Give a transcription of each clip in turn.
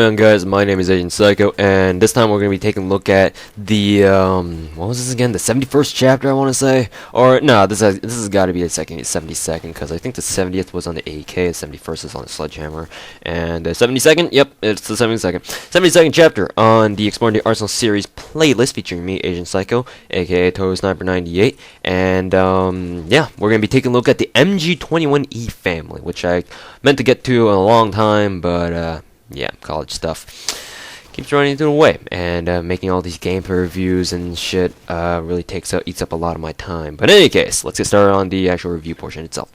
Hey guys, my name is Agent Psycho, and this time we're going to be taking a look at the, what was this again? The 71st chapter, I want to say? Or, no, this has got to be the 72nd, because I think the 70th was on the AK, the 71st is on the Sledgehammer, and the 72nd, yep, it's the 72nd. 72nd chapter on the Exploring the Arsenal series playlist, featuring me, Agent Psycho, aka Total Sniper 98, and, yeah, we're going to be taking a look at the MG21E family, which I meant to get to in a long time, but, yeah, college stuff keeps running into the way, and making all these gameplay reviews and shit really eats up a lot of my time. But in any case, let's get started on the actual review portion itself.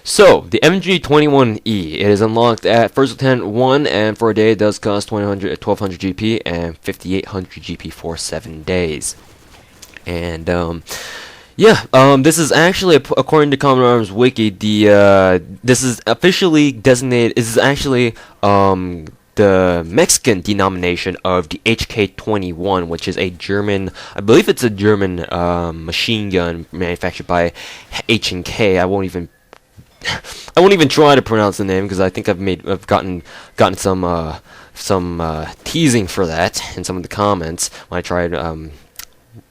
So, the MG21E, it is unlocked at First Lieutenant 1, and for a day it does cost 1200 GP and 5800 GP for 7 days. And, yeah, this is actually, according to Common Arms Wiki, this is officially designated, this is actually, the Mexican denomination of the HK-21, which is a German, I believe it's a German, machine gun manufactured by H&K. I won't even try to pronounce the name, because I think I've gotten some teasing for that in some of the comments when I tried,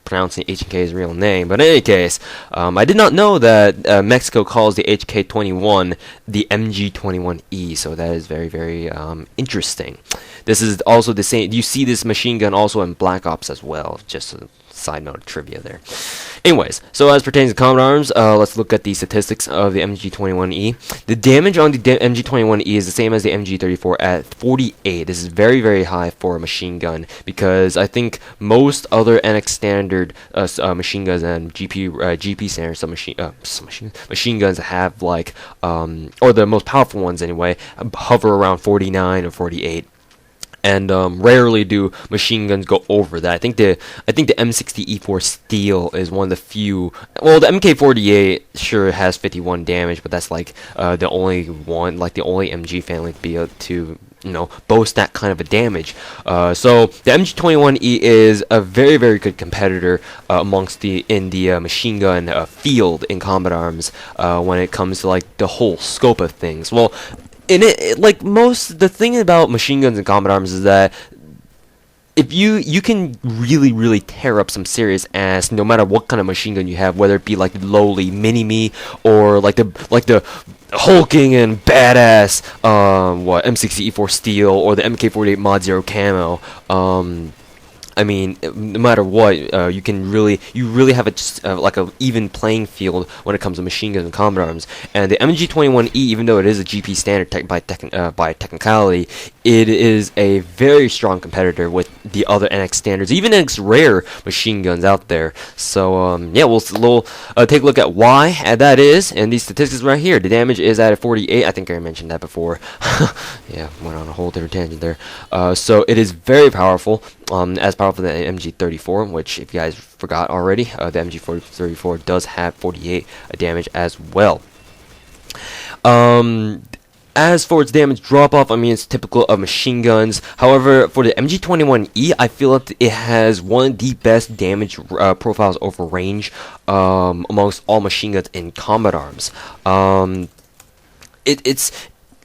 pronouncing H&K's real name. But in any case, I did not know that Mexico calls the HK-21 the MG21E, so that is very, very interesting. This is also the same. You see this machine gun also in Black Ops as well. Just a side note of trivia there. Anyways, so as pertains to Common Arms, let's look at the statistics of the MG21E. The damage on the MG21E is the same as the MG34 at 48. This is very, very high for a machine gun, because I think most other NX standard machine guns and GP standard machine guns have like, or the most powerful ones anyway, hover around 49 or 48. And rarely do machine guns go over that. I think the M60E4 Steel is one of the few. Well, the MK48 sure has 51 damage, but that's like the only one, like the only MG family to be able to, you know, boast that kind of a damage. So the MG21E is a very, very good competitor amongst the machine gun field in Combat Arms when it comes to like the whole scope of things. Well, the thing about machine guns and Combat Arms is that if you can really tear up some serious ass, no matter what kind of machine gun you have, whether it be like the lowly mini-me or like the hulking and badass M60E4 Steel or the MK48 Mod Zero Camo. I mean, no matter what, you really have like a even playing field when it comes to machine guns and Combat Arms. And the MG21E, even though it is a GP standard by technicality, it is a very strong competitor with the other NX standards, even NX rare machine guns out there. So yeah, we'll take a look at why that is, and these statistics right here. The damage is at 48. I think I mentioned that before. Yeah, went on a whole different tangent there. So it is very powerful. As powerful as the MG34, which, if you guys forgot already, the MG34 does have 48 damage as well. As for its damage drop-off, I mean, it's typical of machine guns. However, for the MG21E, I feel that it has one of the best damage profiles over range amongst all machine guns in Combat Arms.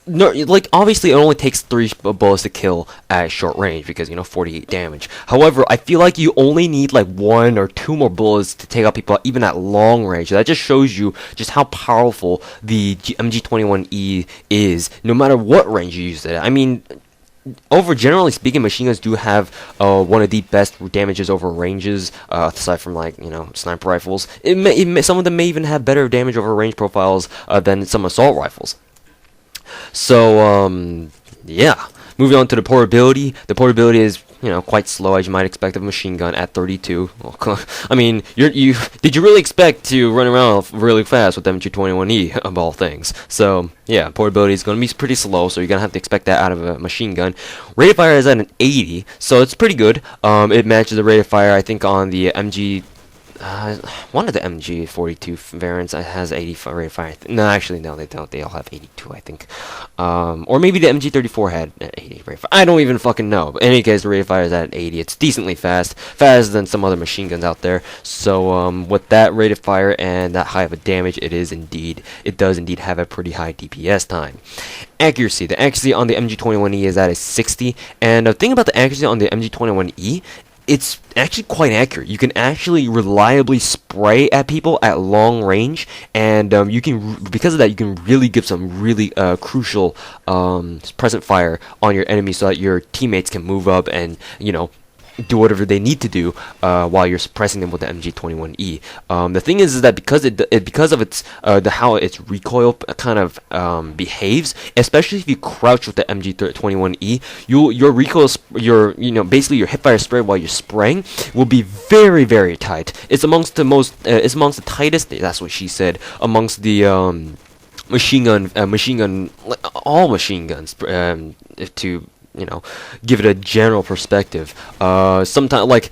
No, like, obviously it only takes 3 bullets to kill at short range, because, you know, 48 damage. However, I feel like you only need like 1 or 2 more bullets to take out people even at long range. That just shows you just how powerful the MG21E is, no matter what range you use it at. I mean, generally speaking, machine guns do have one of the best damages over ranges, aside from, like, you know, sniper rifles. Some of them may even have better damage over range profiles than some assault rifles. So, yeah. Moving on to the portability. The portability is, you know, quite slow, as you might expect of a machine gun at 32. I mean, did you really expect to run around really fast with MG21E, of all things? So, yeah, portability is going to be pretty slow, so you're going to have to expect that out of a machine gun. Rate of fire is at an 80, so it's pretty good. It matches the rate of fire, I think, on the MG... one of the MG42 variants has 85 rate of fire. No, actually, no, they don't. They all have 82, I think. Or maybe the MG34 had 80 rate of fire. I don't even fucking know. But in any case, the rate of fire is at 80. It's decently fast, faster than some other machine guns out there. So, with that rate of fire and that high of a damage, it does indeed have a pretty high DPS time. Accuracy. The accuracy on the MG21E is at a 60, and the thing about the accuracy on the MG21E, it's actually quite accurate. You can actually reliably spray at people at long range, and you can, because of that, you can really give some really crucial present fire on your enemies so that your teammates can move up and, you know, do whatever they need to do while you're suppressing them with the MG21E. The thing is that because because of its how its recoil kind of behaves, especially if you crouch with the MG21E, your recoil basically your hipfire spread while you're spraying will be very, very tight. It's amongst the it's amongst the tightest. That's what she said, amongst the all machine guns. If to, you know, give it a general perspective. Sometimes, like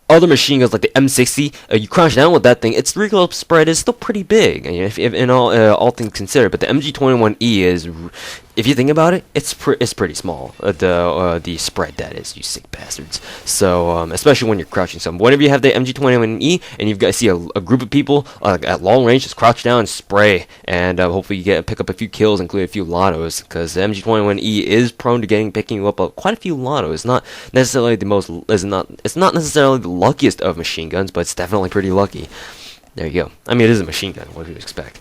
other machine guns like the M60, you crash down with that thing, its recoil spread is still pretty big, and if in all things considered. But the MG21E is, if you think about it, it's pretty small. The spread, that is, you sick bastards. So especially when you're crouching. So whenever you have the MG21E and you've got see a group of people at long range, just crouch down and spray, and hopefully you pick up a few kills, including a few lottos, because the MG21E is prone to picking you up quite a few lottos. It's not necessarily it's not necessarily the luckiest of machine guns, but it's definitely pretty lucky. There you go. I mean, it is a machine gun. What do you expect?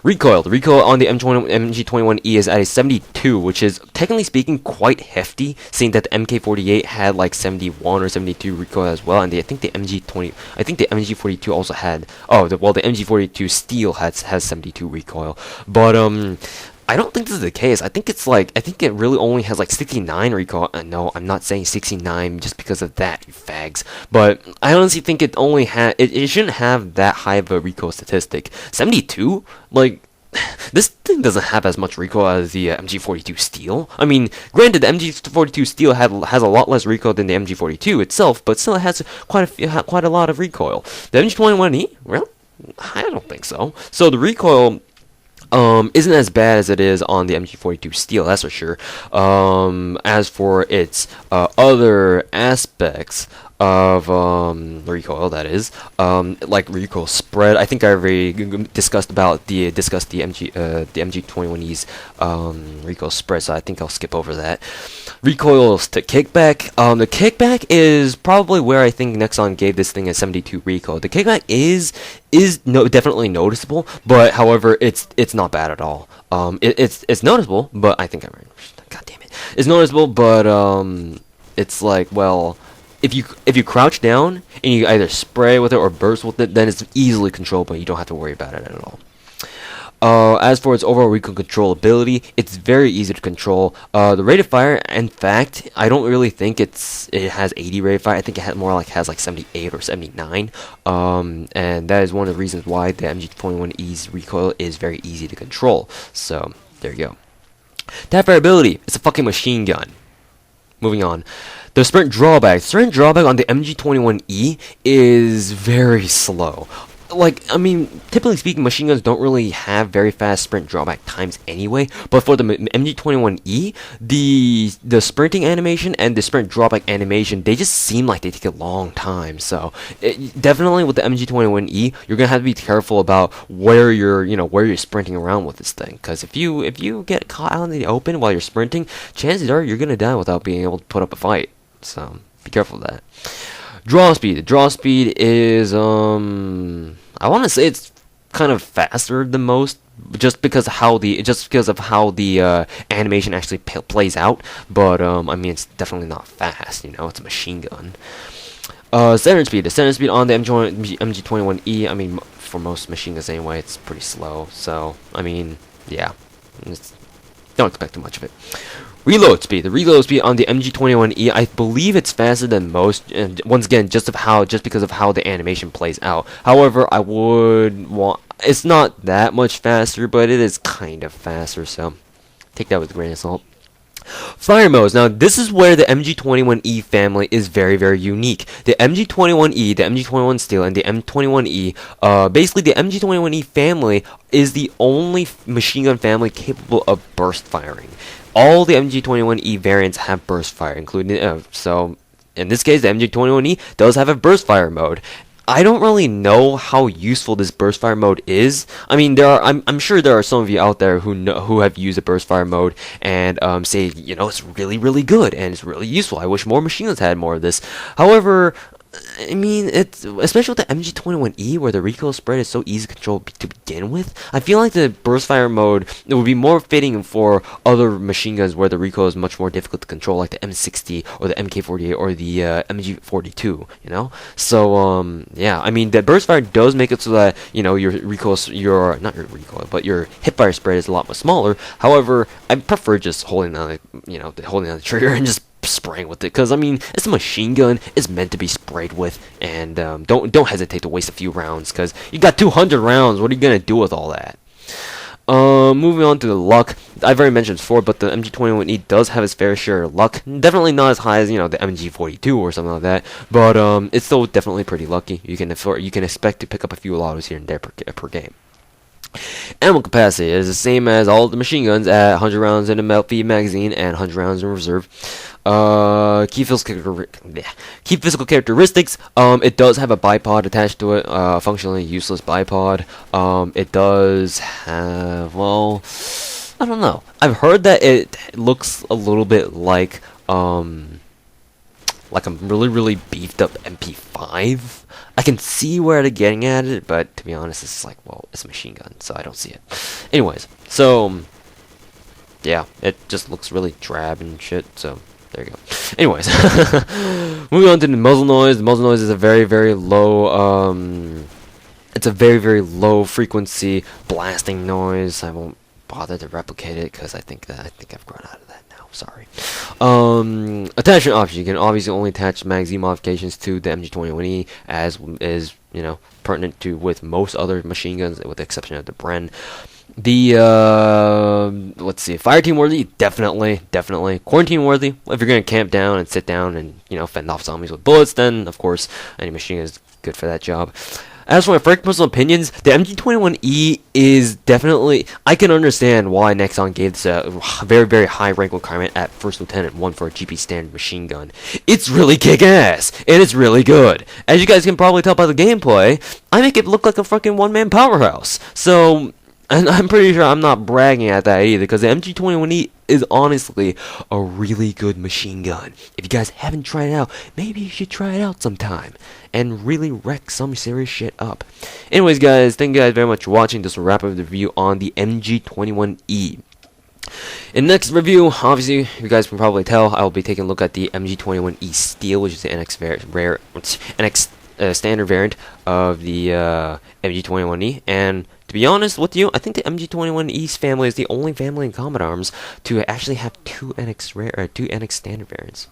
Recoil. The recoil on the MG21E is at a 72, which is, technically speaking, quite hefty, seeing that the MK48 had like 71 or 72 recoil as well, and I think the MG42 also had. Oh, the MG42 steel has 72 recoil, but I don't think this is the case. I think it really only has like 69 recoil. No, I'm not saying 69 just because of that, you fags. But I honestly think it shouldn't have that high of a recoil statistic. 72? Like, this thing doesn't have as much recoil as the MG42 steel. I mean, granted, the MG42 steel has a lot less recoil than the MG42 itself, but still it has quite a lot of recoil. The MG21E? Well, I don't think so. So the recoil isn't as bad as it is on the MG42 steel, that's for sure. As for its other aspects of recoil, that is, like recoil spread, I think I already discussed the MG21E's recoil spread, so I think I'll skip over that. Recoils to kickback. The kickback is probably where I think Nexon gave this thing a 72 recoil. The kickback is definitely noticeable, but however, it's not bad at all. It's noticeable, but I think God damn it, it's noticeable, but it's like, well, if you crouch down and you either spray with it or burst with it, then it's easily controllable. You don't have to worry about it at all. As for its overall recoil controllability, it's very easy to control. The rate of fire, in fact, I don't really think it has 80 rate of fire. I think it has like 78 or 79. And that is one of the reasons why the MG21E's recoil is very easy to control. So there you go. Tapfire ability. It's a fucking machine gun. Moving on. The sprint drawback. Sprint drawback on the MG21E is very slow. Like, I mean, typically speaking, machine guns don't really have very fast sprint drawback times anyway, but for the MG21E, the sprinting animation and the sprint drawback animation, they just seem like they take a long time. So definitely with the MG21E, you're gonna have to be careful about where you're sprinting around with this thing, because if you get caught out in the open while you're sprinting, chances are you're gonna die without being able to put up a fight. So be careful of that. Draw speed. The draw speed is I want to say it's kind of faster than most, just because of how the animation actually plays out. But I mean, it's definitely not fast. You know, it's a machine gun. Center speed. The center speed on the MG21E. I mean, for most machine guns anyway, it's pretty slow. So I mean, yeah, don't expect too much of it. Reload speed. The reload speed on the MG21E, I believe it's faster than most, and once again, just because of how the animation plays out. However, it's not that much faster, but it is kind of faster, so take that with a grain of salt. Fire modes. Now, this is where the MG21E family is very, very unique. The MG21E, the MG21 Steel, and the M21E, basically the MG21E family is the only machine gun family capable of burst firing. All the MG21E variants have burst fire, including, so in this case, the MG21E does have a burst fire mode. I don't really know how useful this burst fire mode is. I mean, I'm sure there are some of you out there who have used a burst fire mode and say, you know, it's really, really good and it's really useful. I wish more machine guns had more of this. However, I mean, it's especially with the MG21E, where the recoil spread is so easy to control to begin with. I feel like the burst fire mode, it would be more fitting for other machine guns where the recoil is much more difficult to control, like the M60 or the MK48 or the MG42. You know, so yeah, I mean, the burst fire does make it so that, you know, your recoil, not your recoil, but your hipfire spread is a lot more smaller. However, I prefer just holding on, holding on the trigger and just spraying with it, because I mean, it's a machine gun, it's meant to be sprayed with, and don't hesitate to waste a few rounds, because you got 200 rounds. What are you gonna do with all that? Moving on to the luck, I've already mentioned before, but the MG21E does have its fair share of luck. Definitely not as high as, you know, the MG42 or something like that, but it's still definitely pretty lucky. You can expect to pick up a few autos here and there per game. Ammo capacity is the same as all the machine guns at 100 rounds in a melt-feed magazine and 100 rounds in reserve. Key physical characteristics. It does have a bipod attached to it. Functionally useless bipod. It does have, well, I don't know. I've heard that it looks a little bit like a really, really beefed up MP5. I can see where they're getting at it, but to be honest, it's like, well, it's a machine gun, so I don't see it. Anyways, so yeah, it just looks really drab and shit, so there you go. Anyways, moving on to the muzzle noise. The muzzle noise is a very, very low, it's a very, very low frequency blasting noise. I won't bother to replicate it because I think I've grown out of that now. Sorry. Attachment options. You can obviously only attach magazine modifications to the MG21E, as is, you know, pertinent to with most other machine guns, with the exception of the Bren. The let's see, fire team worthy, definitely. Quarantine worthy. If you're gonna camp down and sit down and, you know, fend off zombies with bullets, then of course any machine gun is good for that job. As for my first personal opinions, the MG21E is definitely, I can understand why Nexon gave this a very, very high rank requirement at First Lieutenant 1 for a GP standard machine gun. It's really kick-ass, and it's really good. As you guys can probably tell by the gameplay, I make it look like a fucking one-man powerhouse. So, and I'm pretty sure I'm not bragging at that either, because the MG21E is honestly a really good machine gun. If you guys haven't tried it out, maybe you should try it out sometime and really wreck some serious shit up. Anyways, guys, thank you guys very much for watching. This will wrap up the review on the MG21E. In the next review, obviously, you guys can probably tell, I will be taking a look at the MG21E Steel, which is the NX standard variant of the MG21E, and to be honest with you, I think the MG21E's family is the only family in Combat Arms to actually have two NX standard variants.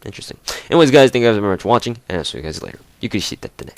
Interesting. Anyways, guys, thank you guys very much for watching, and I'll see you guys later. You can see that today.